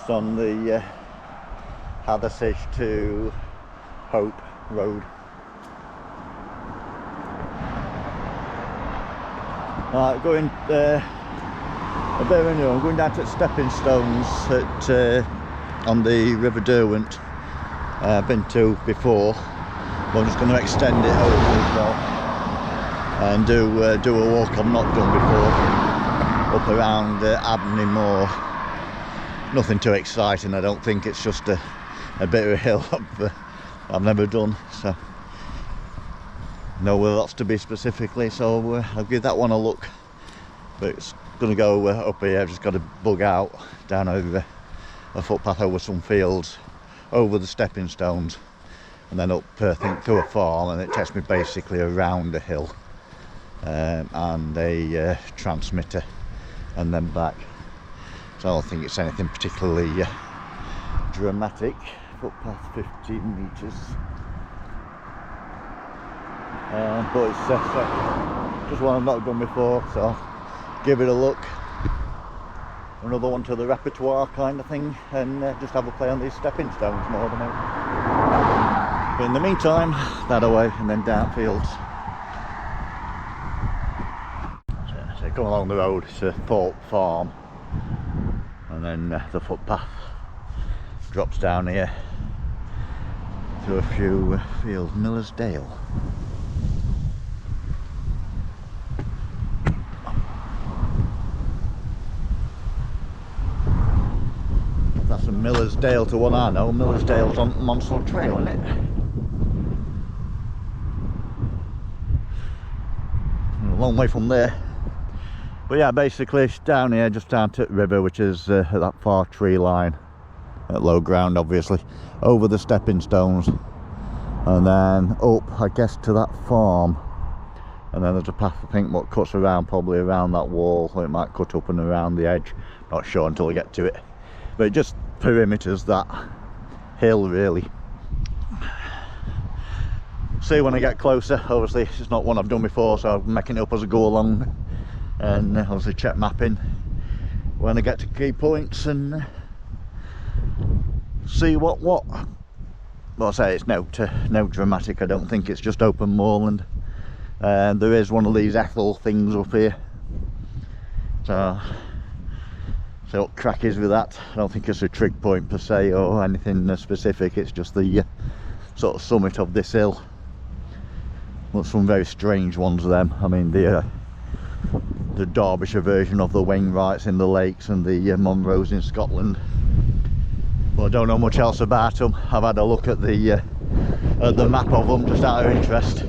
just on the Hathersage to Hope Road. Right, going a bit of a new. I'm going down to stepping stones on the River Derwent. I've been to before, but I'm just going to extend it over as well and do a walk I've not done before up around Abney Moor. Nothing too exciting, I don't think. It's just a bit of a hill I've never done, so know where that's to be specifically, so I'll give that one a look. But it's going to go up here. I've just got to bug out down over a footpath over some fields, over the stepping stones, and then up I think through a farm, and it takes me basically around a hill and a transmitter and then back. So I don't think it's anything particularly dramatic. Footpath 15 metres. But it's just one I've not done before, so I'll give it a look. Another one to the repertoire kind of thing, and just have a play on these stepping stones more than ever. But in the meantime, that away and then down fields. So come along the road, it's a Thorpe farm, and then the footpath drops down here to a few fields. Miller's Dale. That's a Miller's Dale to one I know. Miller's Dale's on Monsell Trail, isn't it? A long way from there. But yeah, basically it's down here, just down to the river, which is at that far tree line, at low ground obviously, over the stepping stones, and then up I guess to that farm, and then there's a path I think what cuts around, probably around that wall, or it might cut up and around the edge, not sure until I get to it. But it just perimeters that hill really. See when I get closer. Obviously it's not one I've done before, so I'm making it up as I go along, and obviously check mapping when I get to key points and see what. Well, I say it's no dramatic. I don't think. It's just open moorland, and there is one of these Ethel things up here, so what crack is with that. I don't think it's a trig point per se or anything specific. It's just the sort of summit of this hill. But some very strange ones them. I mean the Derbyshire version of the Wainwrights in the lakes and the Monroes in Scotland. Well, I don't know much else about them. I've had a look at the map of them just out of interest.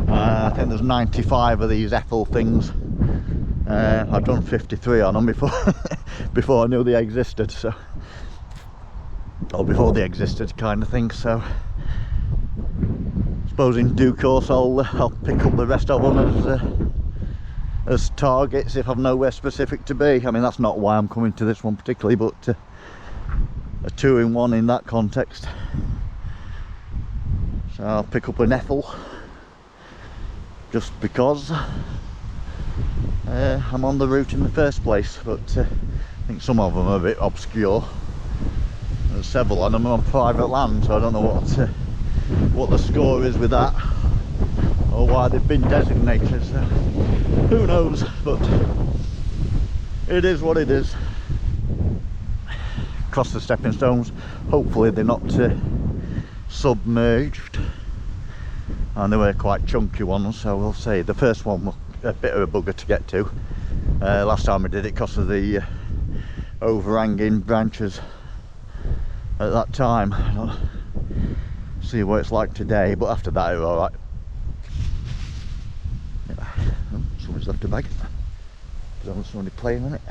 I think there's 95 of these Ethel things. I've done 53 on them before before I knew they existed, so, or before they existed kind of thing. So I suppose in due course I'll pick up the rest of them as targets if I've nowhere specific to be. I mean, that's not why I'm coming to this one particularly, but a two-in-one in that context. So I'll pick up an Ethel just because I'm on the route in the first place. But I think some of them are a bit obscure. There's several of them on private land, so I don't know what the score is with that, or why they've been designated, so who knows, but it is what it is. Across the stepping stones, hopefully they're not submerged, and they were quite chunky ones, so we'll see. The first one was a bit of a bugger to get to. Last time I did it because of the overhanging branches at that time. I'll see what it's like today, but after that it's alright. Yeah. Oh, someone's left a bag. There's somebody playing on it.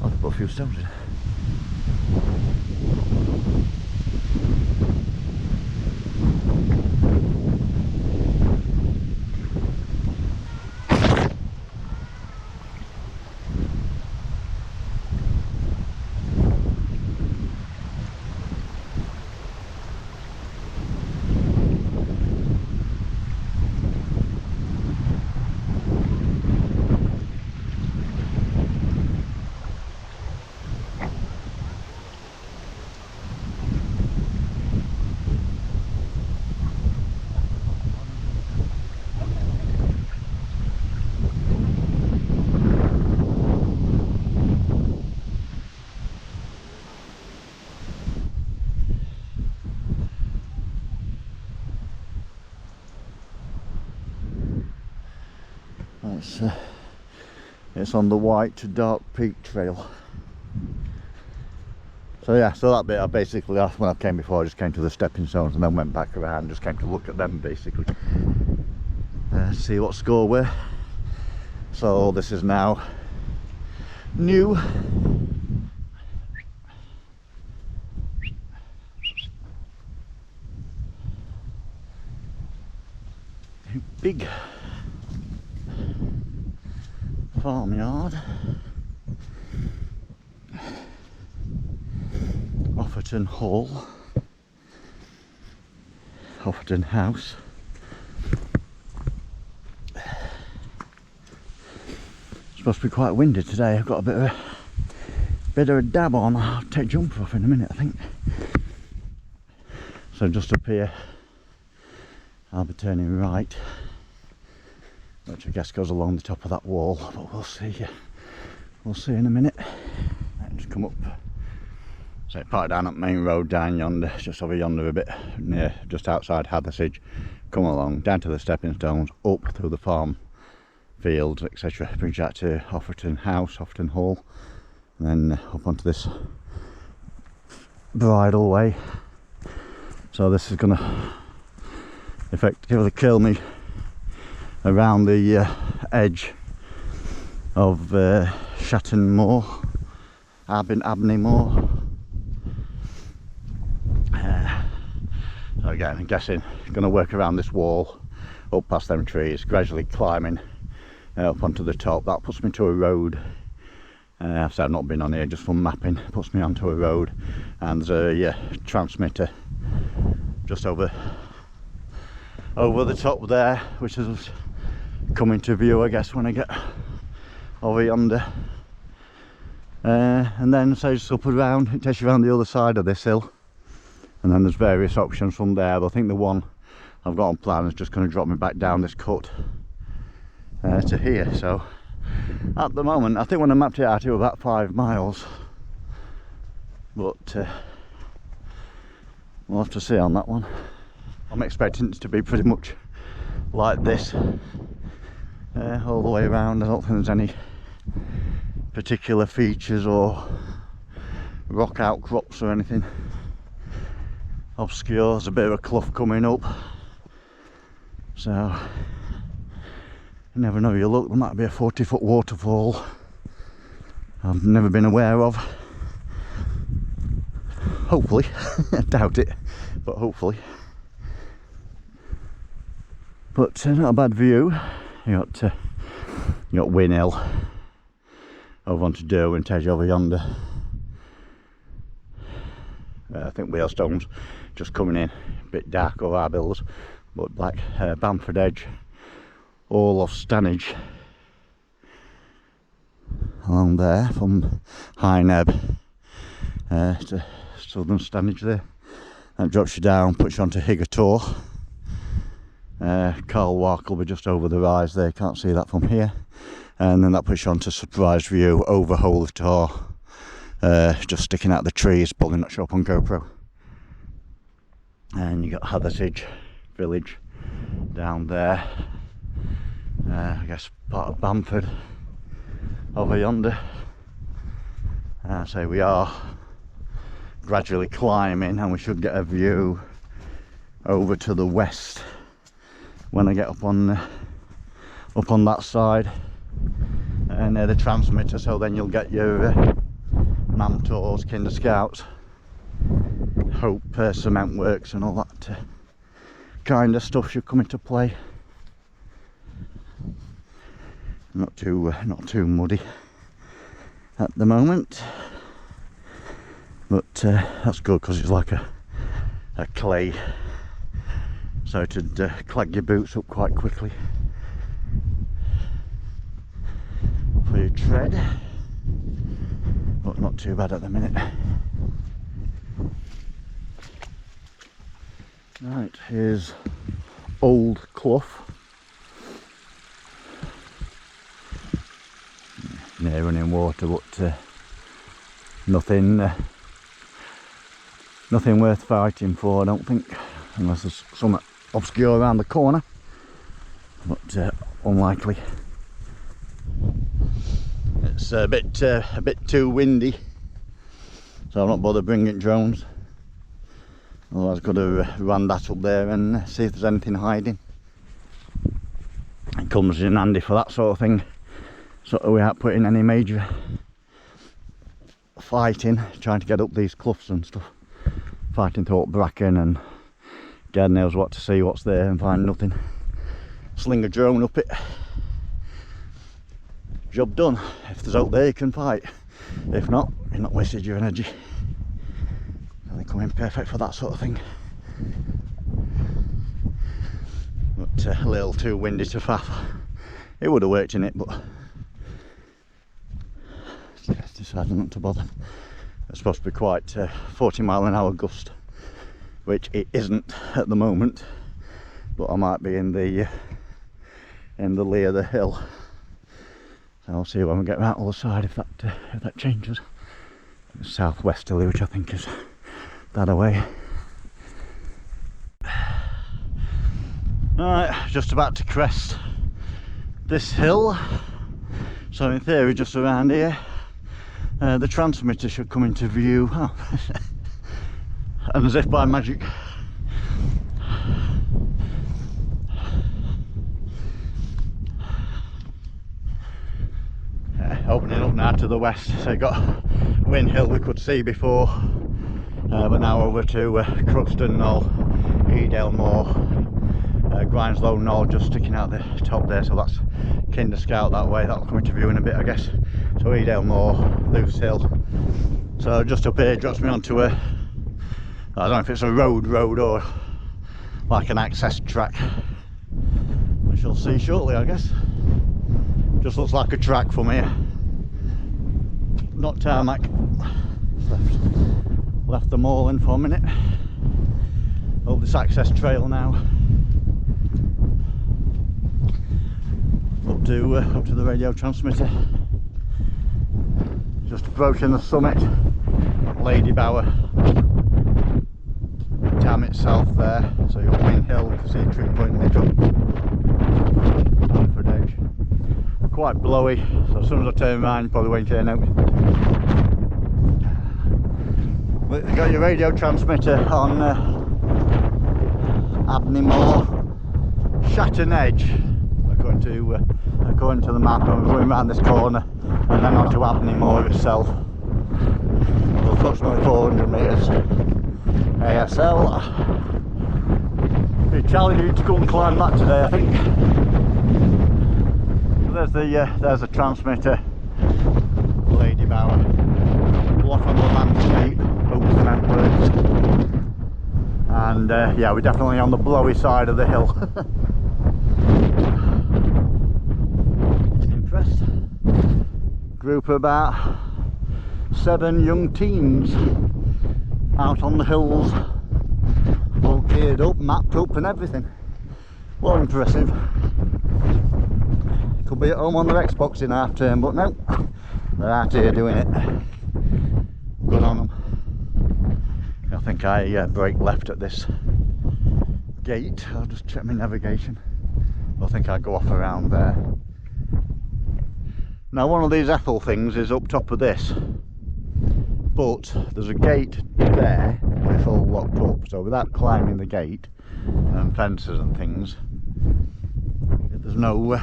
I've put a few stones in. It's on the White to Dark Peak Trail. So yeah, so that bit I basically, when I came before, I just came to the stepping stones and then went back around, just came to look at them basically, see what score were. So this is now new. Big farmyard. Offerton Hall. Offerton House. It's supposed to be quite windy today. I've got a bit of a dab on. I'll take jumper off in a minute, I think. So just up here I'll be turning right, which I guess goes along the top of that wall, but we'll see in a minute. And just come up, so park down at Main Road down yonder, just over yonder a bit, near just outside Hathersage. Come along down to the stepping stones, up through the farm fields, etc. Brings you out to Offerton House, Offerton Hall, and then up onto this bridleway. So this is gonna effectively curl me around the edge of Shatton Moor, Abney Moor. So again, I'm guessing I'm going to work around this wall, up past them trees, gradually climbing up onto the top. That puts me to a road. I've not been on here, just from mapping, puts me onto a road, and there's a transmitter just over the top there, which is coming to view, I guess, when I get over yonder. And then so just up around, it takes you around the other side of this hill, and then there's various options from there, but I think the one I've got on plan is just going to drop me back down this cut to here. So at the moment, I think when I mapped it out, it was about 5 miles, but we'll have to see on that one. I'm expecting it to be pretty much like this all the way around. I don't think there's any particular features or rock outcrops or anything obscure. There's a bit of a clough coming up, so you never know. You look, there might be a 40-foot waterfall I've never been aware of. Hopefully. I doubt it, but hopefully. But not a bad view. You got Win Hill over onto Derwent Edge over yonder. I think Wheelstone's just coming in, a bit dark over our bills, but like Bamford Edge, all of Stanage along there from High Neb to southern Stanage there. That drops you down, puts you onto Higgertor. Carl Walk will be just over the rise there, you can't see that from here, and then that puts you onto Surprise View over Hole of Tor, just sticking out the trees, probably not show up on GoPro. And you got Hathersage village down there, I guess part of Bamford over yonder. So we are gradually climbing, and we should get a view over to the west when I get up on that side near the transmitter. So then you'll get your Mamtors, Kinder Scouts, Hope cement works and all that kind of stuff should come into play. Not too muddy at the moment, but that's good because it's like a clay, so it'd clag your boots up quite quickly for your tread, but not too bad at the minute. Right, here's Old Clough, near running water, but nothing worth fighting for, I don't think, unless there's something obscure around the corner, but unlikely. It's a bit too windy, so I'm not bothered bringing drones. Otherwise I've got to run that up there and see if there's anything hiding. It comes in handy for that sort of thing, so we aren't putting any major fighting, trying to get up these cliffs and stuff, fighting through bracken, and God knows what to see, what's there, and find nothing. Sling a drone up it, job done. If there's out there you can fight, if not, you're not wasted your energy. They come in perfect for that sort of thing, but a little too windy to faff. It would have worked in it, but decided not to bother. It's supposed to be quite 40-mile-an-hour gust, which it isn't at the moment, but I might be in the lee of the hill. So I'll see when we get around the other side if that changes. It's southwesterly, which I think is that away. Right, just about to crest this hill, so in theory just around here the transmitter should come into view. Oh. And as if by magic, opening up now to the west. So you got Win Hill we could see before, but now over to Crookston Knoll, Edale Moor, Grimeslow Knoll just sticking out the top there, so that's Kinder Scout that way. That'll come into view in a bit, I guess. So Edale Moor, Loose Hill. So just up here drops me onto a, I don't know if it's a road or like an access track. We shall see shortly, I guess. Just looks like a track from here, not tarmac. Left them all in for a minute. Up this access trail now, up to the radio transmitter. Just approaching the summit, Lady Bower Dam itself there. So you're up Win Hill, you can see Tree Point Middle, Offerton Edge. Quite blowy, so as soon as I turn around you probably won't hear nothing. You got your radio transmitter on Abney Moor, Shatton Edge, according to the map. I'm going around this corner and then onto Abney Moor itself. So approximately 400 metres ASL. Be challenging to go and climb that today, I think. There's the transmitter, Lady Bower, off on the landscape, Oaks and Antwerps, and yeah, we're definitely on the blowy side of the hill. Impressed. Group of about 7 young teens out on the hills, all geared up, mapped up and everything. What impressive. Could be at home on their Xbox in half term, but no, they're out here doing it. Good on them. I think I brake left at this gate. I'll just check my navigation. I think I go off around there. Now one of these Ethel things is up top of this, but there's a gate there, it's all locked up, so without climbing the gate and fences and things, there's no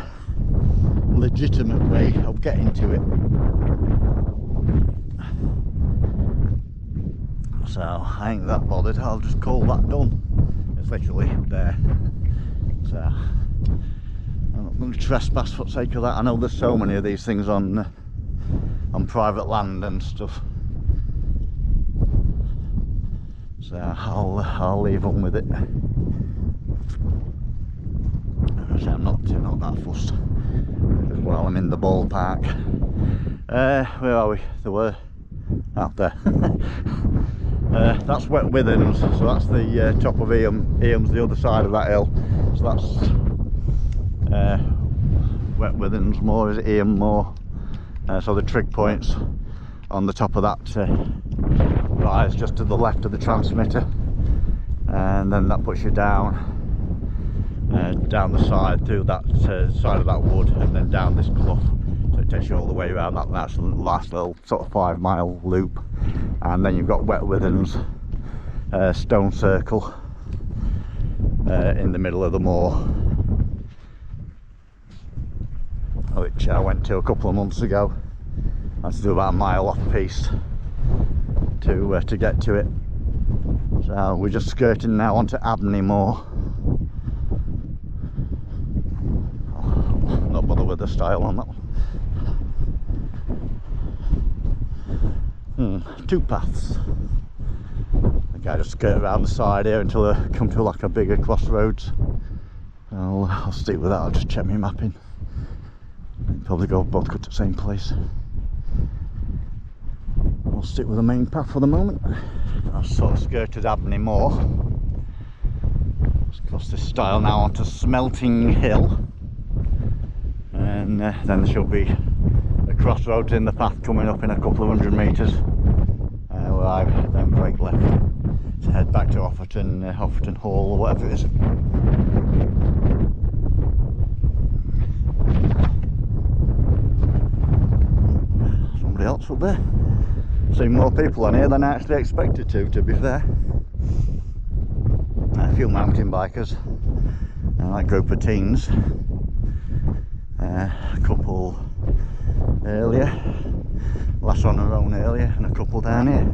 legitimate way of getting to it. So I ain't that bothered, I'll just call that done. It's literally there. So I'm not going to trespass for the sake of that. I know there's so many of these things on private land and stuff. So I'll leave them with it. So I'm not that fussed. While I'm in the ballpark. Where are we? There were out there. That's Wet Withens, so that's the top of Eham's the other side of that hill. So that's Wet Withens Moor, is it Eham Moor? So the trig points on the top of that rise just to the left of the transmitter, and then that puts you down the side through that side of that wood, and then down this clough, so it it takes you all the way around that last little sort of 5-mile loop, and then you've got Wet Withens stone circle in the middle of the moor, which I went to a couple of months ago. I had to do about a mile off piste to get to it. So we're just skirting now onto Abney Moor. Not bother with the style on that one. Two paths. Okay, I just skirt around the side here until I come to like a bigger crossroads. I'll stick with that. I'll just check my mapping. Probably go both cut to the same place. I'll stick with the main path for the moment. I've sort of skirted Abney Moor. Let's cross this stile now onto Smelting Hill, and then there should be a crossroads in the path coming up in a couple of 100 metres, where I then break left to head back to Offerton Hall or whatever it is. Somebody else up there. Seen more people on here than I actually expected to be fair. A few mountain bikers, like group of teens. A couple earlier, last on their own earlier, and a couple down here.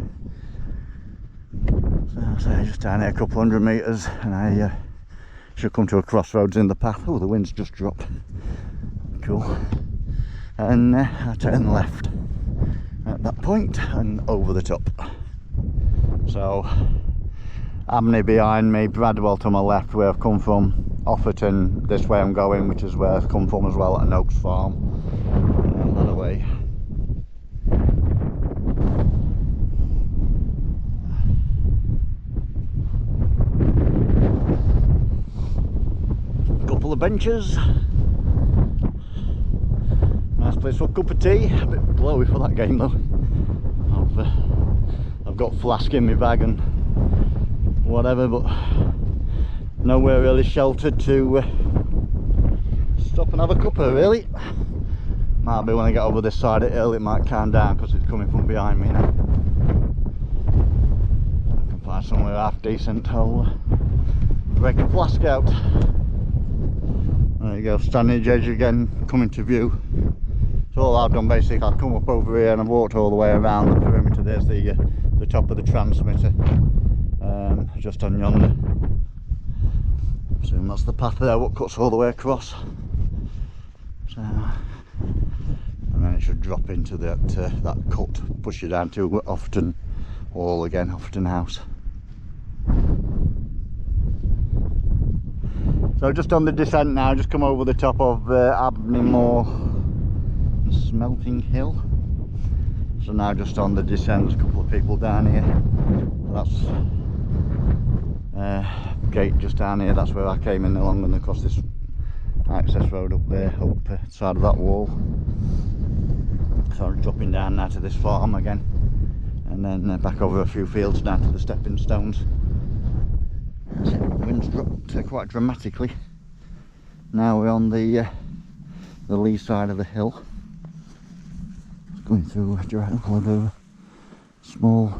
So just down here a couple 100 metres, and I should come to a crossroads in the path. Oh, the wind's just dropped. Cool. And I turn left at that point and over the top. So Abney behind me, Bradwell to my left where I've come from, Offerton this way I'm going, which is where I've come from as well, at an Oaks farm, and that away. A couple of benches. Nice place for a cup of tea. A bit blowy for that game though. I've got flask in my bag and whatever, but nowhere really sheltered to stop and have a cuppa really. Might be when I get over this side of the hill it might calm down because it's coming from behind me now. If I can find somewhere half decent, I'll break a flask out. There you go, Shatton Edge again coming to view. So all I've done basically, I've come up over here and I've walked all the way around the perimeter. There's the top of the transmitter, just on yonder. So that's the path there, what cuts all the way across. So, and then it should drop into that cut, push you down to Offerton Hall again, Offerton House. So just on the descent now, just come over the top of Abney Moor, Smelting Hill. So now just on the descent, there's a couple of people down here. That's gate just down here, that's where I came in along and across this access road up there, up the side of that wall. So I'm dropping down now to this farm again, and then back over a few fields down to the stepping stones. The wind's dropped quite dramatically. Now we're on the lee side of the hill. Going through a lot of small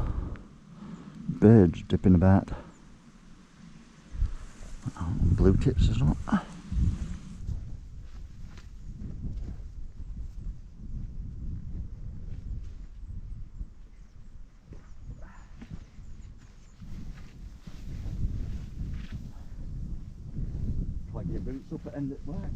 birds dipping about. Blue tips as well. Plug your boots up at end at black.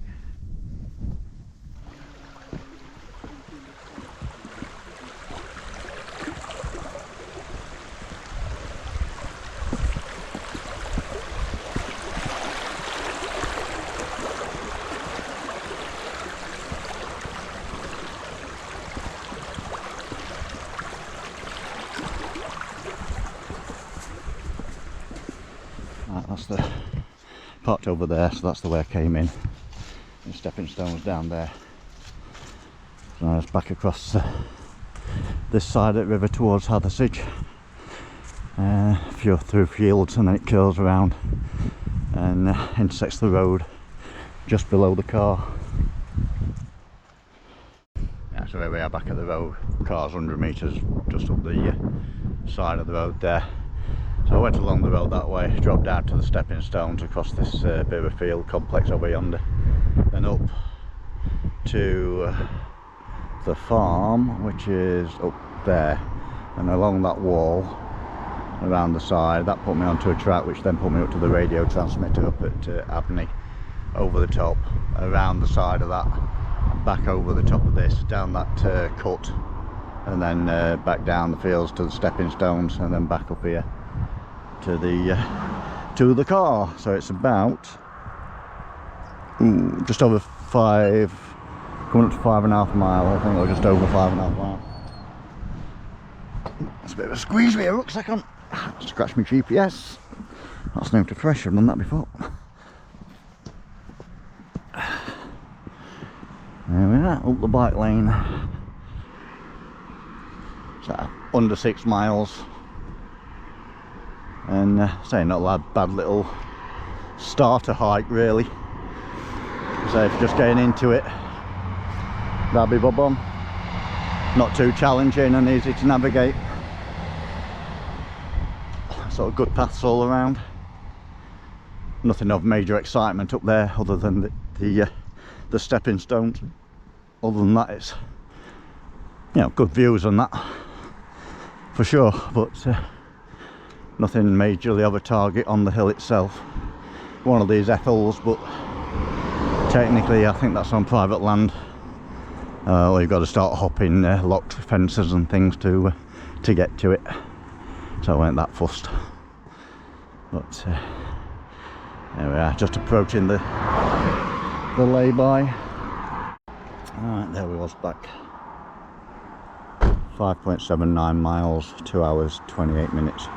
That's the part over there, so that's the way I came in. The stepping stones down there. So now it's back across this side of the river towards Hathersage. Through fields, and then it curls around and intersects the road just below the car. So here we are back at the road. Car's 100 metres just up the side of the road there. So I went along the road that way, dropped down to the stepping stones across this bit of a field complex over yonder, then up to the farm, which is up there, and along that wall around the side. That put me onto a track which then put me up to the radio transmitter up at Abney, over the top, around the side of that, back over the top of this, down that cut, and then back down the fields to the stepping stones, and then back up here to the car. So it's about just over 5, coming up to 5.5 miles, I think, or just over 5.5 miles. It's a bit of a squeeze with a rucksack on. Scratch my GPS. That's new to fresh, I've done that before. There we are, up the bike lane. So under 6 miles. And say not a bad little starter hike really. So if you're just getting into it, that'll be bob on. Not too challenging and easy to navigate. Sort of good paths all around. Nothing of major excitement up there other than the stepping stones. Other than that, it's, you know, good views on that for sure, but nothing majorly of a target on the hill itself. One of these Ethels, but technically I think that's on private land. Or you've got to start hopping locked fences and things to get to it. So I weren't that fussed. But there we are, just approaching the lay-by. Alright, there we was back. 5.79 miles, 2 hours 28 minutes.